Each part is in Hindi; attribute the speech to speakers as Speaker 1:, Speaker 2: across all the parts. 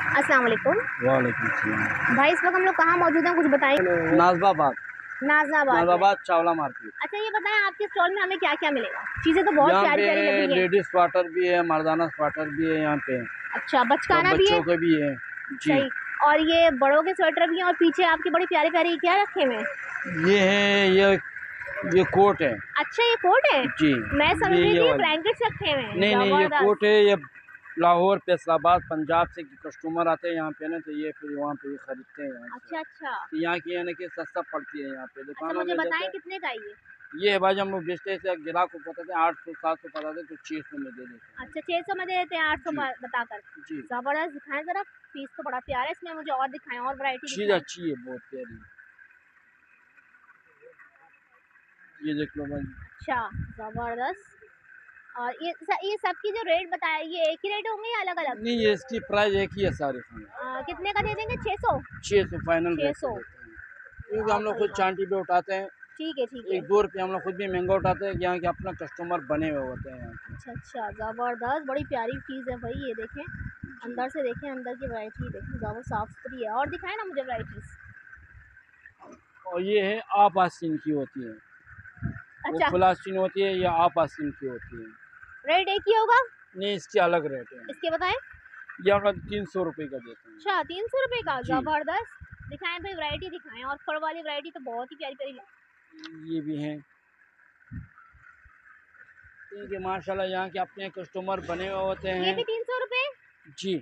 Speaker 1: अस्सलाम वालेकुम।
Speaker 2: वालेकुम सलाम।
Speaker 1: भाई इस वक्त हम लोग कहाँ मौजूद हैं, कुछ बताएं।
Speaker 2: नाजबाबाद
Speaker 1: नाजनाबाद।
Speaker 2: चावला मार्केट।
Speaker 1: अच्छा ये बताएं आपके स्टॉल में हमें क्या क्या मिलेगा। चीजें तो बहुत
Speaker 2: यहाँ
Speaker 1: प्यारी प्यारी लग
Speaker 2: पे
Speaker 1: रही हैं।
Speaker 2: लेडीज स्वेटर भी है, मर्दाना स्वेटर भी है यहाँ पे।
Speaker 1: अच्छा बचकाना
Speaker 2: तो
Speaker 1: भी है।
Speaker 2: बच्चों के भी है जी।
Speaker 1: सही। और ये बड़ों के स्वेटर भी हैं और पीछे आपके बड़े प्यारे प्यारे क्या रखे हुए हैं।
Speaker 2: ये है ये कोट है।
Speaker 1: अच्छा ये कोट है
Speaker 2: जी।
Speaker 1: मैं समझ रही
Speaker 2: ये
Speaker 1: थी
Speaker 2: वाली
Speaker 1: ब्लैंकेट्स रखे हुए हैं।
Speaker 2: नहीं ये
Speaker 1: जबरदस्त।
Speaker 2: कोट है। ये लाहौर फैसलाबाद पंजाब से कस्टमर आते हैं यहाँ पे ना, तो ये फिर वहाँ पे खरीदते हैं यहाँ से।
Speaker 1: अच्छा अच्छा।
Speaker 2: तो यहाँ की है ना कि सस्ता पड़ती है यहाँ पे
Speaker 1: अच्छा
Speaker 2: दुकानों
Speaker 1: मुझे
Speaker 2: में
Speaker 1: बताएं
Speaker 2: देते
Speaker 1: कितने का है ये।
Speaker 2: हैं। ये है भाई हम लोग बेचते हैं, ग्राहक को बताते हैं 800 700 बताते हैं, तो 600 में दे देते हैं।
Speaker 1: अच्छा 600 में दे देते हैं 800
Speaker 2: जी
Speaker 1: बताकर।
Speaker 2: जी।
Speaker 1: जबरदस्त दिखाएं जरा। पीस तो बड़ा प्यारा है इसमें, मुझे और दिखाएं और वैरायटी
Speaker 2: चीज़
Speaker 1: दिखाएं।
Speaker 2: अच्छी है, बहुत प्यारी। ये देख लो भाई।
Speaker 1: अच्छा जबरदस्त। और ये सब की जो रेट बताया ये एक ही रेट होंगे या अलग अलग।
Speaker 2: नहीं ये इसकी प्राइस एक ही है सारे खाने।
Speaker 1: कितने का दे देंगे 600।
Speaker 2: 600 फाइनल रेट पे
Speaker 1: 600।
Speaker 2: देते हैं, क्योंकि हम लोग खुद चांटी पे उठाते हैं।
Speaker 1: ठीक है ठीक है।
Speaker 2: 1 2 रुपये हम लोग खुद भी महंगा उठाते हैं, यहाँ के अपना कस्टमर बने हुए होते हैं यहाँ के।
Speaker 1: अच्छा अच्छा जबरदस्त बड़ी प्यारी चीज़ है भाई ये देखें। अंदर से देखें, अंदर की वैरायटी देखें, ज़्यादा साफ सुथरी है। और दिखाएं ना मुझे वैरायटीज।
Speaker 2: और ये है आप आस्तीन की होती है। वो
Speaker 1: अच्छा
Speaker 2: फुल आस्तीन होती है, या आप आस्तीन की होती है।
Speaker 1: रेट एक ही होगा।
Speaker 2: नहीं इसकी अलग रेट है।
Speaker 1: इसके बताएं।
Speaker 2: ये हम लोग 300 रुपये का देते हैं।
Speaker 1: अच्छा 300 रुपये का।
Speaker 2: जी।
Speaker 1: जबरदस्त। दिखाएं भाई वैरायटी दिखाएं, और फड़ वाली वैरायटी तो बहुत ही प्यारी प्यारी।
Speaker 2: ये भी हैं, क्योंकि माशाल्लाह यहाँ के अपने कस्टमर बने हुए होते
Speaker 1: ये
Speaker 2: हैं।
Speaker 1: भी 300 रुपये।
Speaker 2: जी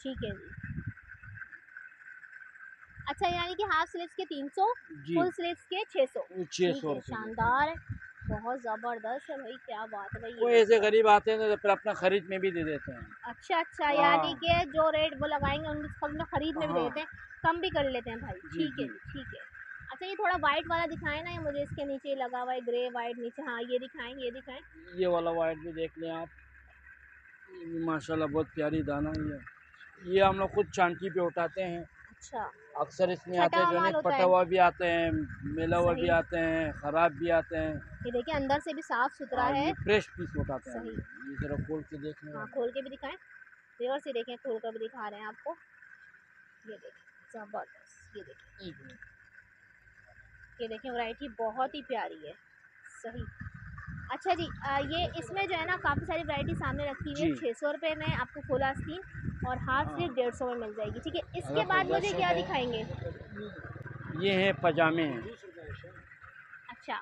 Speaker 1: ठीक है जी। अच्छा यानी कि हाफ स्लीव्स के 300,
Speaker 2: जी।
Speaker 1: फुल स्लीव्स के 600।
Speaker 2: 600
Speaker 1: ठीक है
Speaker 2: रुपये।
Speaker 1: शानदार है। बहुत ज़बरदस्त है भाई, क्या बात है भाई
Speaker 2: कोई
Speaker 1: ये।
Speaker 2: ऐसे गरीब आते हैं तो फिर अपना खरीद में भी दे देते हैं।
Speaker 1: अच्छा अच्छा यानी
Speaker 2: हाँ
Speaker 1: कि जो रेट वो लगाएंगे उनको हम लोग खरीद में भी दे
Speaker 2: हाँ
Speaker 1: देते हैं, कम भी कर लेते हैं भाई।
Speaker 2: जी
Speaker 1: ठीक है
Speaker 2: जी।
Speaker 1: जी ठीक है। अच्छा ये थोड़ा वाइट वाला दिखाएं ना, ये मुझे इसके नीचे लगा हुआ है ग्रे वाइट नीचे। हाँ ये दिखाएं ये दिखाएं।
Speaker 2: ये वाला वाइट भी देख लें आप, ये भी माशाल्लाह बहुत प्यारी दाना है ये हम लोग खुद चांटी पे उठाते हैं।
Speaker 1: अच्छा
Speaker 2: अक्सर इसमें
Speaker 1: छटा
Speaker 2: आते हैं
Speaker 1: हुआ
Speaker 2: जो
Speaker 1: माल
Speaker 2: है
Speaker 1: होता
Speaker 2: पटा
Speaker 1: है।
Speaker 2: हुआ भी आते हैं, मेला हुआ भी
Speaker 1: सही।
Speaker 2: आते हैं, ख़राब भी आते हैं।
Speaker 1: ये देखिए अंदर से भी साफ सुथरा है।
Speaker 2: ये फ्रेश पीस उठाते हैं हम
Speaker 1: सही।
Speaker 2: लोग। ये ज़रा खोल के देखने
Speaker 1: हाँ
Speaker 2: वाला।
Speaker 1: खोल के भी दिखाएं। प्योर से देखें, खोल कर भी दिखा रहे हैं आपको। ये देखें जबरदस्त। ये देखें
Speaker 2: एक मिनट।
Speaker 1: ये देखें वैरायटी बहुत ही प्यारी है। सही। अच्छा जी ये इसमें जो है ना काफ़ी सारी वैरायटी सामने रखी हुई है।
Speaker 2: जी
Speaker 1: 600 रुपये में आपको फुल आस्तीन और हाफ
Speaker 2: हाँ।
Speaker 1: स्लीव 150 में मिल जाएगी। ठीक है इसके
Speaker 2: अगर कोई
Speaker 1: बाद मुझे क्या
Speaker 2: दर्शक
Speaker 1: दिखाएंगे।
Speaker 2: है, ये है पजामे हैं।
Speaker 1: अच्छा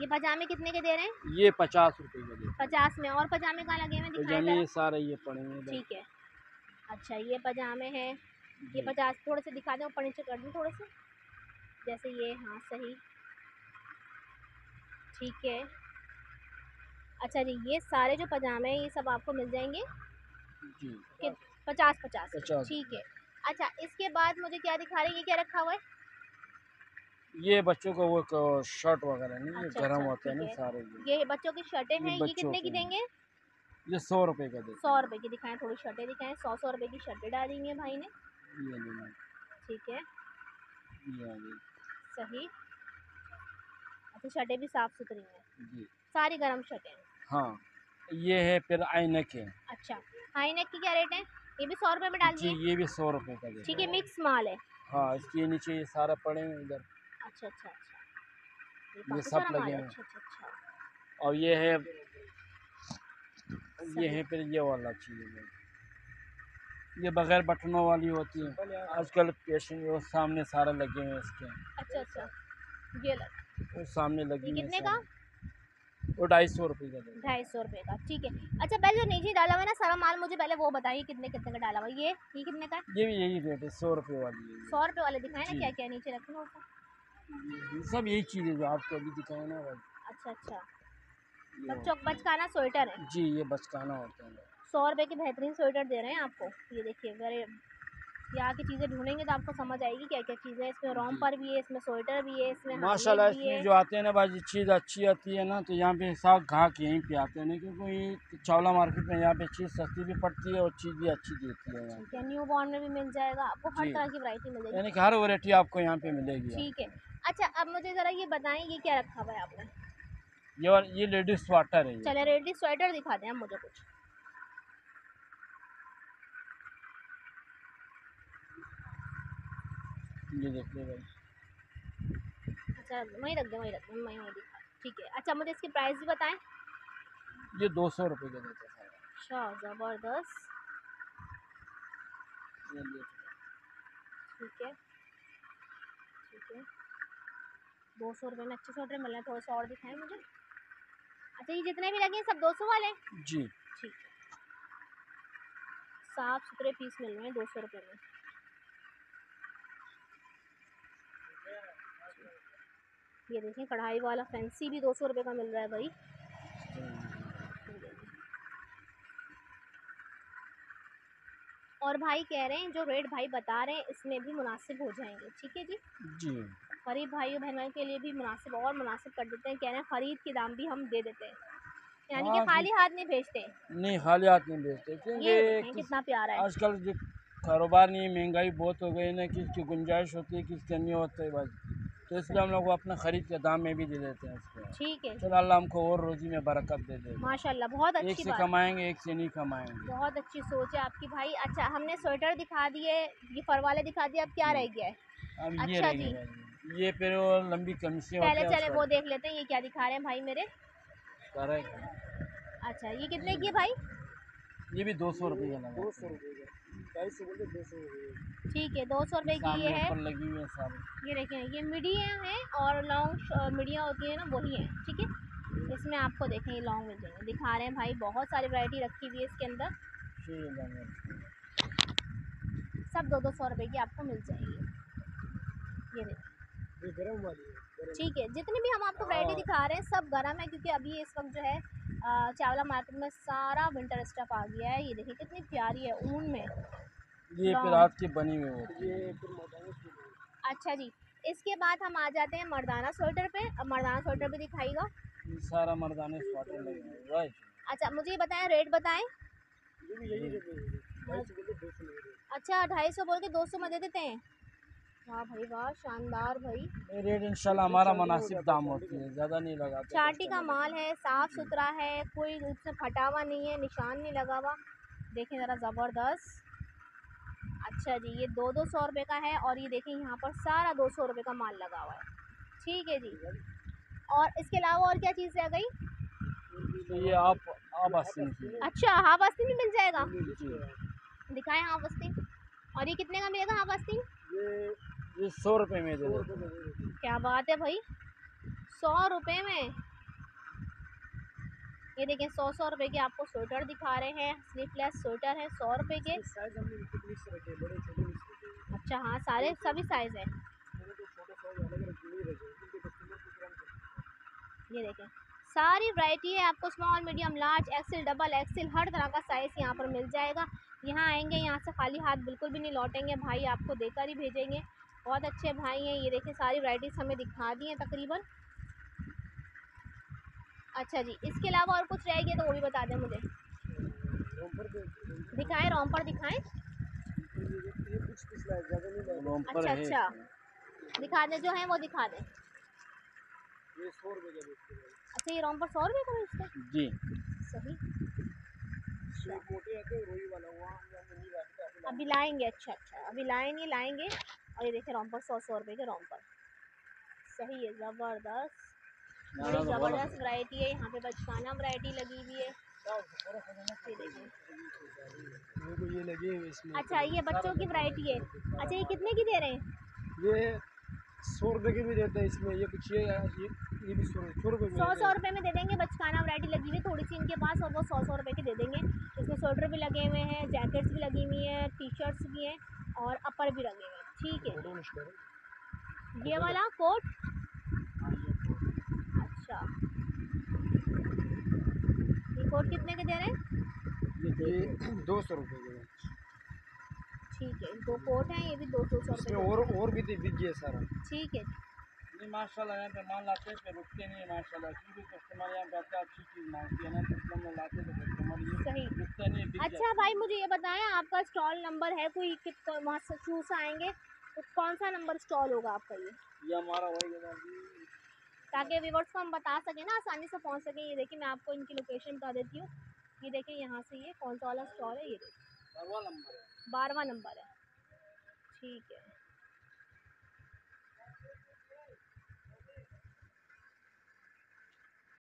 Speaker 1: ये पजामे कितने के दे रहे हैं।
Speaker 2: ये 50 रुपये का देते हैं।
Speaker 1: 50 में। और पजामे कहाँ लगे हुए दिखाएं
Speaker 2: पजामे
Speaker 1: ज़रा।
Speaker 2: ये सारे ये पड़े हैं इधर।
Speaker 1: ठीक है। अच्छा ये पजामे हैं। ये
Speaker 2: जी
Speaker 1: 50 थोड़े से दिखा दें, ऊपर नीचे कर दें थोड़े से, जैसे ये। हाँ सही। ठीक है। अच्छा जी ये सारे जो पजामे हैं ये सब आपको मिल जाएंगे
Speaker 2: जी
Speaker 1: कि 50 50 के।
Speaker 2: 50
Speaker 1: ठीक
Speaker 2: रुपये।
Speaker 1: है। अच्छा इसके बाद मुझे क्या दिखा रही है, ये क्या रखा हुआ है।
Speaker 2: ये बच्चों को वो शर्ट वगैरह नहीं, ये
Speaker 1: अच्छा
Speaker 2: गर्म
Speaker 1: अच्छा
Speaker 2: होते हैं
Speaker 1: ठीक
Speaker 2: ना
Speaker 1: है।
Speaker 2: सारे
Speaker 1: ये बच्चों की शर्टें
Speaker 2: ये
Speaker 1: हैं, ये
Speaker 2: बच्चों
Speaker 1: कितने की
Speaker 2: के हैं।
Speaker 1: देंगे।
Speaker 2: ये 100 रुपये का देते
Speaker 1: 100
Speaker 2: हैं।
Speaker 1: रुपये की दिखाएं, थोड़ी शर्टें दिखाएं। 100 रुपये की शर्टें डाली हुई हैं भाई ने।
Speaker 2: ये लेना।
Speaker 1: ठीक है।
Speaker 2: ये आ गई।
Speaker 1: सही। अच्छा शर्टें भी साफ़ सुथरी हैं,
Speaker 2: जी
Speaker 1: सारी गर्म शर्टें हैं।
Speaker 2: हाँ। ये है फिर ऐनक है।
Speaker 1: अच्छा हाई नेक की क्या रेट है। ये भी 100 रुपये में डाल
Speaker 2: जी
Speaker 1: दिए।
Speaker 2: ये भी 100 रुपये का देते
Speaker 1: ठीक है
Speaker 2: हैं।
Speaker 1: मिक्स माल है।
Speaker 2: हाँ इसके नीचे ये सारा पड़े हैं इधर।
Speaker 1: अच्छा अच्छा अच्छा। ये
Speaker 2: ये
Speaker 1: काफ़ी
Speaker 2: सब
Speaker 1: सारा माल
Speaker 2: लगे
Speaker 1: है।
Speaker 2: हैं।
Speaker 1: अच्छा अच्छा अच्छा।
Speaker 2: और ये
Speaker 1: सही।
Speaker 2: है फिर ये वाला चीज़ है, ये बगैर बटनों वाली होती है। आजकल फैशन वो सामने सारे लगे हुए हैं इसके।
Speaker 1: अच्छा अच्छा। ये लग।
Speaker 2: वो सामने
Speaker 1: ये
Speaker 2: लगी हुई है
Speaker 1: कितने का।
Speaker 2: सारे। वो 250 रुपये का देते हैं।
Speaker 1: 250 रुपये का। ठीक है। अच्छा पहले जो नीचे डाला हुआ है ना सारा माल, मुझे पहले वो बताइए कितने कितने का डाला हुआ है। ये कितने का है।
Speaker 2: ये भी यही रेट है, 100 रुपये वाली है
Speaker 1: 100 रुपये वाले दिखाए ना,
Speaker 2: जी।
Speaker 1: क्या क्या नीचे रखे ना ऊपर।
Speaker 2: ये सब यही चीज़ है जो आपको अभी दिखाया ना भाई।
Speaker 1: अच्छा अच्छा।
Speaker 2: ये
Speaker 1: बच्चों
Speaker 2: होती
Speaker 1: बचकाना स्वेटर है।
Speaker 2: है। जी ये बचकाना होता है।
Speaker 1: 100 रुपये की बेहतरीन स्वेटर दे रहे हैं आपको। ये देखिए अगर यहाँ की चीज़ें ढूंढेंगे तो आपको समझ आएगी क्या क्या चीज़ें हैं। इसमें रोम
Speaker 2: जी
Speaker 1: पर भी है, इसमें स्वेटर भी है, इसमें हाई नेक
Speaker 2: माशाल्लाह
Speaker 1: भी
Speaker 2: इसमें
Speaker 1: है।
Speaker 2: जो आते हैं ना भाई चीज़ अच्छी आती है ना, तो यहाँ पे सब ग्राहक यहीं पे आते हैं ना, क्योंकि ये चावला मार्केट में यहाँ पे चीज़ सस्ती भी पड़ती है और चीज़ भी अच्छी देती है यहाँ
Speaker 1: ठीक
Speaker 2: पे।
Speaker 1: है। न्यू बॉर्न में भी मिल जाएगा आपको, हर
Speaker 2: जी
Speaker 1: तरह की वैरायटी मिल जाएगी।
Speaker 2: यानी कि हर वैरायटी आपको यहाँ पे मिलेगी
Speaker 1: ठीक है।
Speaker 2: आपको।
Speaker 1: अच्छा अब मुझे ज़रा ये बताएं ये क्या रखा हुआ है आपने।
Speaker 2: ये लेडीज स्वेटर है ये।
Speaker 1: चले रेडी स्वेटर दिखा दें आप मुझे कुछ।
Speaker 2: ये देखिए भाई,
Speaker 1: अच्छा वहीं रख दे, वहीं रख दे, वहीं वहीं दिखा, ठीक है। अच्छा मुझे इसकी प्राइस भी बताएं।
Speaker 2: ये 200 रुपये के देते हैं
Speaker 1: अच्छा ज़बरदस्त,
Speaker 2: सारा। ये देखिए,
Speaker 1: ठीक है ठीक है। 200 रुपये में अच्छे स्वेटर मिल रहे हैं, थोड़े से और दिखाएं मुझे। अच्छा ये जितने भी लगे हैं सब 200 वाले?
Speaker 2: जी
Speaker 1: ठीक है, साफ सुथरे पीस मिल रहे हैं 200 रुपये में। ये देखिए कढ़ाई वाला फैंसी भी 200 रुपये का मिल रहा है भाई। और भाई कह रहे हैं जो रेट भाई बता रहे हैं इसमें भी मुनासिब हो जाएंगे, ठीक है जी।
Speaker 2: जी।
Speaker 1: गरीब भाइयों बहनों के लिए भी मुनासिब और मुनासिब कर देते हैं, कह रहे हैं ख़रीद के दाम भी हम दे देते हैं, यानी कि
Speaker 2: हाँ
Speaker 1: खाली हाथ नहीं भेजते।
Speaker 2: नहीं, खाली हाथ नहीं बेचते,
Speaker 1: ये देखें
Speaker 2: क्योंकि
Speaker 1: कितना प्यारा है।
Speaker 2: आजकल जो कारोबार नहीं, महंगाई बहुत हो गई ना, किसकी गुंजाइश होती है किसके नहीं होते है बस, तो इसलिए हम लोग अपना ख़रीद के दाम में भी दे देते हैं उसको।
Speaker 1: ठीक है,
Speaker 2: चलो अल्लाह हमको और रोज़ी में बरकत दे दे।
Speaker 1: माशाल्लाह बहुत
Speaker 2: एक
Speaker 1: अच्छी
Speaker 2: से
Speaker 1: बात,
Speaker 2: कमाएंगे, एक से नहीं कमाएंगे।
Speaker 1: बहुत अच्छी सोच है आपकी भाई। अच्छा हमने स्वेटर दिखा दिए, ये फर वाले दिखा दिए, अब क्या
Speaker 2: जी।
Speaker 1: रह गया है?
Speaker 2: अब ये
Speaker 1: अच्छा
Speaker 2: रह
Speaker 1: जी,
Speaker 2: गया भाई, ये फिर वो लंबी कमीज़ें होते
Speaker 1: पहले
Speaker 2: हैं
Speaker 1: चले
Speaker 2: उसका
Speaker 1: वो देख लेते हैं, ये क्या दिखा रहे हैं भाई मेरे।
Speaker 2: सारा।
Speaker 1: अच्छा ये कितने की है भाई?
Speaker 2: ये भी 200 रुपये का लगा।
Speaker 1: 200 रुपये का, 250 बोलते 200 रुपये। ठीक है 200 रुपये की ये
Speaker 2: सामने
Speaker 1: है।
Speaker 2: ऊपर लगी हुई है सारी।
Speaker 1: ये देखें ये मिडियाँ हैं और लॉन्ग मिडियाँ होती है ना वही है, ठीक है। इसमें आपको देखें ये लॉन्ग मिल जाएंगे, दिखा रहे हैं भाई बहुत सारी वैरायटी रखी हुई है इसके अंदर। सब 200 की आपको मिल जाएगी। ये देखिए गरम वाली है, ठीक है। जितनी भी हम आपको वैरायटी दिखा रहे हैं सब गरम है, क्योंकि अभी इस वक्त जो है चावला मार्केट में सारा विंटर स्टफ आ गया है। ये देखिए कितनी प्यारी है ऊन में,
Speaker 2: ये फिर हाथ की बनी हुई होती है।
Speaker 1: अच्छा जी, इसके बाद हम आ जाते हैं मर्दाना स्वेटर पे। अब मर्दाना स्वेटर भी दिखाइएगा।
Speaker 2: ये सारा मर्दाने स्वेटर लगे हैं भाई।
Speaker 1: अच्छा मुझे ये बताएं, रेट बताएं। अच्छा 250 बोल के 200 में दे देते हैं। वाह भाई वाह, शानदार भाई।
Speaker 2: ये रेट इंशाल्लाह हमारा मुनासिब दाम होती है, ज़्यादा नहीं लगाते।
Speaker 1: चाटी का माल है, साफ सुथरा है, कोई उससे फटा हुआ नहीं है, निशान नहीं लगा हुआ। देखें ज़रा ज़बरदस्त। अच्छा जी ये 200 रुपये का है, और ये देखें यहाँ पर सारा 200 रुपये का माल लगा हुआ है, ठीक है जी। और इसके अलावा और क्या चीज़ रह गई?
Speaker 2: तो ये आप आस्तीन की।
Speaker 1: अच्छा हाफ आस्तीन भी मिल जाएगा,
Speaker 2: जी।
Speaker 1: दिखाएं हाफ आस्तीन। और ये कितने का मिलेगा हाफ आस्तीन?
Speaker 2: ये 100 रुपये में दे देते हैं।
Speaker 1: क्या बात है भाई, 100 रुपये में। ये देखें 100 रुपये के आपको स्वेटर दिखा रहे हैं, स्लीवलेस स्वेटर है 100 रुपये के। अच्छा हाँ सारे सभी साइज़ है। ये देखें सारी वैरायटी है आपको, small medium large XL double XL हर तरह का साइज़ यहाँ पर मिल जाएगा। यहाँ आएंगे यहाँ से खाली हाथ बिल्कुल भी नहीं लौटेंगे, भाई आपको देकर ही भेजेंगे, बहुत अच्छे भाई हैं। ये देखें सारी वैराइटीज़ हमें दिखा दी हैं तकरीबन। अच्छा जी इसके अलावा और कुछ रह गया तो वो भी बता दें मुझे। दिखाएं रोम्पर दिखाएं। अच्छा अच्छा दिखा दें, जो है वो दिखा दें।
Speaker 2: ये 100 रुपये का।
Speaker 1: अच्छा ये रोम्पर 100 रुपये का बेचते हैं?
Speaker 2: जी।
Speaker 1: सही,
Speaker 2: मोटे आते हैं रोई वाला
Speaker 1: अभी लाएंगे। अच्छा अच्छा अभी लाएंगे। और ये देखें रोम्पर 100 रुपये के रोम्पर, सही है ज़बरदस्त, बड़ी ज़बरदस्त वैरायटी है। यहाँ पे बचकाना वैरायटी लगी हुई है,
Speaker 2: ये लगे हुए इसमें।
Speaker 1: अच्छा ये बच्चों की वैरायटी है। अच्छा ये कितने की दे रहे हैं?
Speaker 2: ये 100 रुपये के भी देते हैं इसमें, ये कुछ ये भी 100 रुपये में।
Speaker 1: 100 रुपये में दे देंगे, बचकाना वैरायटी लगी हुई है थोड़ी सी इनके पास, और वो 100 रुपये के दे देंगे। इसमें स्वेटर भी लगे हुए हैं, जैकेट्स भी लगी हुई हैं, टी शर्ट्स भी हैं, और अपर भी लगे हुए हैं, ठीक है। ये वाला कोट, अच्छा ये कोट कितने के दे रहे हैं?
Speaker 2: ये 200 रुपये के।
Speaker 1: ठीक है, 2 कोट हैं, ये भी 200 रुपये।
Speaker 2: और भी बिक गया सारा।
Speaker 1: ठीक है
Speaker 2: नहीं माशाल्लाह, यहाँ पे माल लाते हैं, फिर रुकते नहीं है माशाल्लाह, क्योंकि कस्टमर यहाँ पे आता है, अच्छी चीज़ मांगती है ना, तो इसलिए हम लाते हैं तो कस्टमर ये
Speaker 1: सही।
Speaker 2: रुकते नहीं है।
Speaker 1: अच्छा भाई मुझे ये बताएं आपका स्टॉल नंबर है कोई, वहाँ से शुरू से आएंगे तो कौन सा नंबर स्टॉल होगा आपका?
Speaker 2: ये हमारा वही है,
Speaker 1: ताकि व्यूअर्स को हम बता सकें ना, आसानी से पहुँच सकें। ये देखिए मैं आपको इनकी लोकेशन बता देती हूँ। ये देखिए यहाँ से ये कौन सा वाला स्टॉल है, ये देखिए 12वां नंबर है, ठीक है।